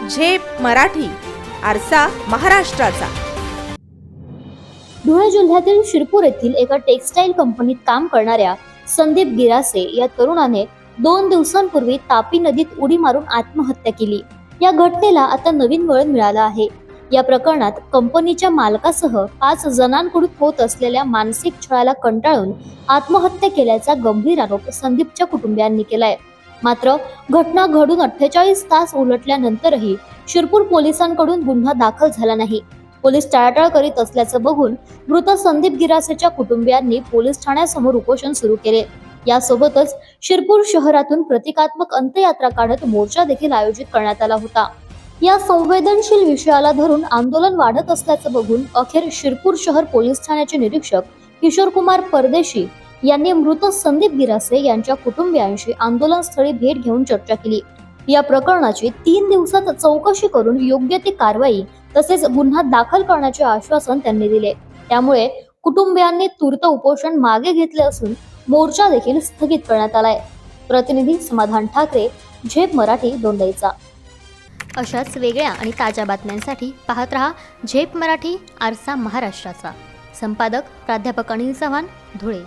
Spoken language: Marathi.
झेप मराठी, आरसा महाराष्ट्राचा. धुळे जिल्ह्यातील शिरपूर येथील एका टेक्सटाईल कंपनीत काम करणाऱ्या संदीप गिरासे या तरुणाने 2 दिवसांपूर्वी तापी नदीत उडी मारून आत्महत्या केली. या घटनेला आता नवीन वळण मिळालं आहे. या प्रकरणात कंपनीच्या मालकासह 5 जणांकडून होत असलेल्या मानसिक छळाला कंटाळून आत्महत्या केल्याचा गंभीर आरोप संदीपच्या कुटुंबियांनी केलाय. मात्र घटना घडून 48 तास उलटल्यानंतरही शिरपूर पोलिसांकडून गुन्हा दाखल झाला नाही. पोलीस टाळाटाळ करीत असल्याचं बघून मृत संदीप गिरासेच्या कुटुंबियांनी पोलीस ठाण्यासमोर उपोषण सुरू केले. यासोबतच शिरपूर शहरातून प्रतिकात्मक अंत्ययात्रा काढत मोर्चा देखील आयोजित करण्यात आला होता. या संवेदनशील विषयाला धरून आंदोलन वाढत असल्याचं बघून अखेर शिरपूर शहर पोलीस ठाण्याचे निरीक्षक किशोर कुमार परदेशी यांनी मृत संदीप गिरासे यांच्या कुटुंबियांशी आंदोलनस्थळी भेट घेऊन चर्चा केली. या प्रकरणाची 3 दिवसात चौकशी करून योग्य ती कारवाई तसेच गुन्हा दाखल करण्याचे आश्वासन त्यांनी दिले. त्यामुळे कुटुंबियांनी तूर्त उपोषण मागे घेतले असून मोर्चा देखील स्थगित करण्यात आलाय. प्रतिनिधी समाधान ठाकरे, झेप मराठी, दोंडाईचा. अशाच वेगळ्या आणि ताज्या बातम्यांसाठी पाहत रहा झेप मराठी, आरसा महाराष्ट्राचा. संपादक प्राध्यापक अनिल चव्हाण, धुळे.